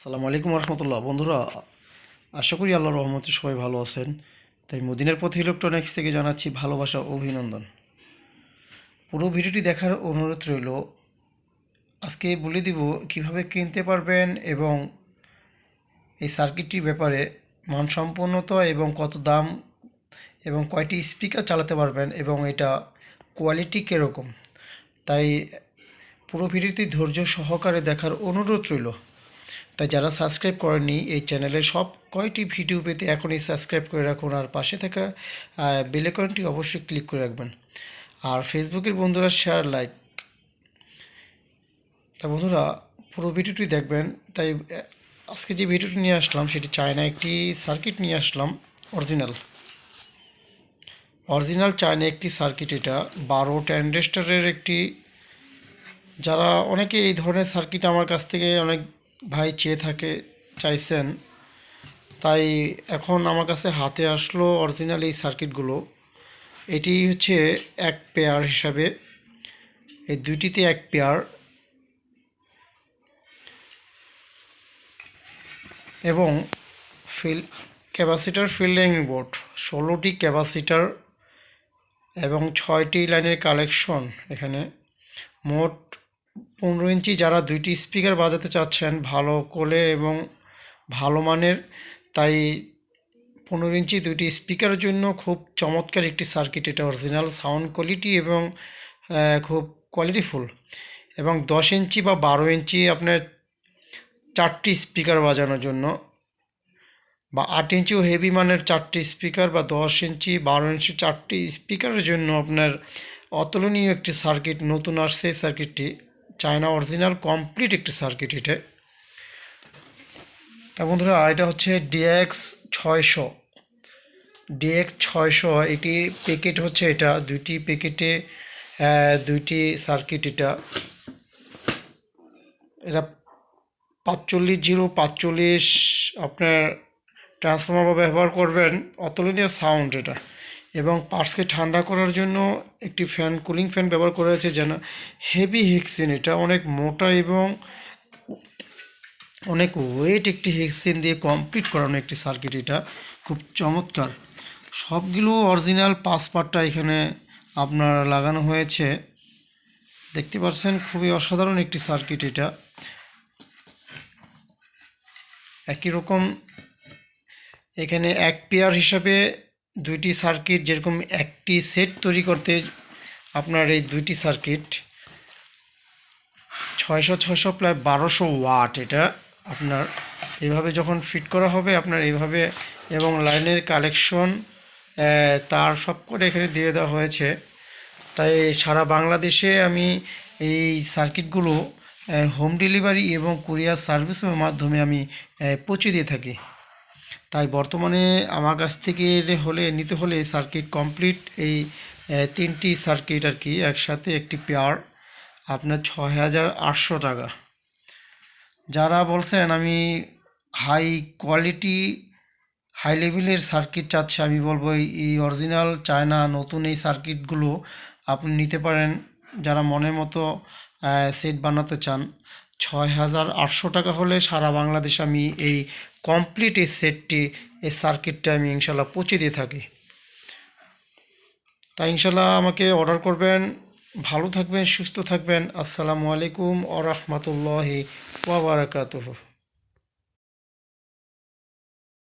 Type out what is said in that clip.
আসসালামু আলাইকুম রহমতুল্লাহ। বন্ধুরা, আশা করি আল্লাহর রহমতে সবাই ভালো আছেন। তাই মদিনার পথ ইলেকট্রনিক্স থেকে জানাচ্ছি ভালোবাসা ও অভিনন্দন। পুরো ভিডিওটি দেখার অনুরোধ রইল। আজকে বলে দিব কিভাবে কিনতে পারবেন এবং এই সার্কিটটির ব্যাপারে মানসম্পন্নতা এবং কত দাম এবং কয়টি স্পিকার চালাতে পারবেন এবং এটা কোয়ালিটি কীরকম। তাই পুরো ভিডিওটি ধৈর্য সহকারে দেখার অনুরোধ রইল। তাই যারা সাবস্ক্রাইব করেননি এই চ্যানেলে সব কয়টি ভিডিও পেতে এখনই সাবস্ক্রাইব করে রাখুন, আর পাশে থাকা বেল আইকনটি অবশ্যই ক্লিক করে রাখবেন। আর ফেসবুকের বন্ধুরা শেয়ার লাইক। তা বন্ধুরা, পুরো ভিডিওটি দেখবেন। তাই আজকে যে ভিডিওটি নিয়ে আসলাম সেটি চায়না একটি সার্কিট নিয়ে আসলাম। অরিজিনাল চায়না একটি সার্কিট। এটা 12 ট্রানজিস্টরের একটি। যারা অনেকে এই ধরনের সার্কিট আমার কাছ থেকে অনেক ভাই চাইছেন, তাই এখন আমার কাছে হাতে আসলো অরিজিনাল এই সার্কিটগুলো। এটি হচ্ছে এক পেয়ার হিসাবে, এই দুইটিতে এক পেয়ার এবং ক্যাপাসিটার ফিল্ডিং বোর্ড 16টি ক্যাপাসিটার এবং 6টি লাইনের কালেকশন। এখানে মোট 15 ইঞ্চি। যারা দুইটি স্পিকার বাজাতে চাচ্ছেন ভালো কোলে এবং ভালো মানের, তাই 15 ইঞ্চি দুইটি স্পিকারের জন্য খুব চমৎকার একটি সার্কিট। এটা অরিজিনাল সাউন্ড কোয়ালিটি এবং খুব কোয়ালিটিফুল। এবং 10 ইঞ্চি বা 12 ইঞ্চি আপনার 4টি স্পিকার বাজানোর জন্য, বা 8 ইঞ্চিও হেভি মানের 4টি স্পিকার, বা 10 ইঞ্চি 12 ইঞ্চি 4টি স্পিকারের জন্য আপনার অতুলনীয় একটি সার্কিট নতুন আসছে। এই সার্কিটটি চায়না অরিজিনাল কমপ্লিট একটি সার্কিট এটা। তা বন্ধুরা, এটা হচ্ছে DX600 এটি প্যাকেট হচ্ছে। এটা দুইটি প্যাকেটে দুইটি সার্কিট। এটা 450545 আপনার ট্রান্সফর্মার ব্যবহার করবেন। অতুলনীয় সাউন্ড এটা। এবং পার্সকে ঠান্ডা করার জন্য একটি ফ্যান, কুলিং ফ্যান ব্যবহার করা হয়েছে। যেন হেভি হেক্সিন, এটা অনেক মোটা এবং অনেক ওয়েট একটি হেক্সিন দিয়ে কমপ্লিট করানো একটি সার্কিট। এটা খুব চমৎকার। সবগুলো অরিজিনাল 5 পার্টটা এখানে আপনার লাগানো হয়েছে, দেখতে পাচ্ছেন। খুবই অসাধারণ একটি সার্কিট এটা। একই রকম এখানে এক পেয়ার হিসাবে দুইটি সার্কিট, যেরকম একটি সেট তৈরি করতে আপনার এই দুইটি সার্কিট 600 প্রায় 1200 ওয়াট। এটা আপনার এইভাবে যখন ফিট করা হবে আপনার এইভাবে, এবং লাইনের কালেকশন তার সব করে এখানে দিয়ে দেওয়া হয়েছে। তাই সারা বাংলাদেশে আমি এই সার্কিটগুলো হোম ডেলিভারি এবং কুরিয়ার সার্ভিসের মাধ্যমে আমি পৌঁছে দিয়ে থাকি। তাই বর্তমানে আমার কাছ থেকে নিতে হলে সার্কিট কমপ্লিট এই 3টি সার্কিট আর কি একসাথে একটি পেয়ার আপনার 6800 টাকা। যারা বলছেন আমি হাই কোয়ালিটি হাই লেভেলের সার্কিট চাচ্ছে, আমি বলবো এই অরিজিনাল চায়না নতুন এই সার্কিটগুলো আপনি নিতে পারেন। যারা মনের মতো সেট বানাতে চান, 6800 টাকা হলে সারা বাংলাদেশে আমি এই কমপ্লিট এই সার্কিটটা আমি ইনশাল্লাহ পৌঁছে দিয়ে থাকি। তাই ইনশাল্লাহ আমাকে অর্ডার করবেন। ভালো থাকবেন, সুস্থ থাকবেন। আসসালামু আলাইকুম ওয়া রাহমাতুল্লাহি ওয়া বারাকাতুহু।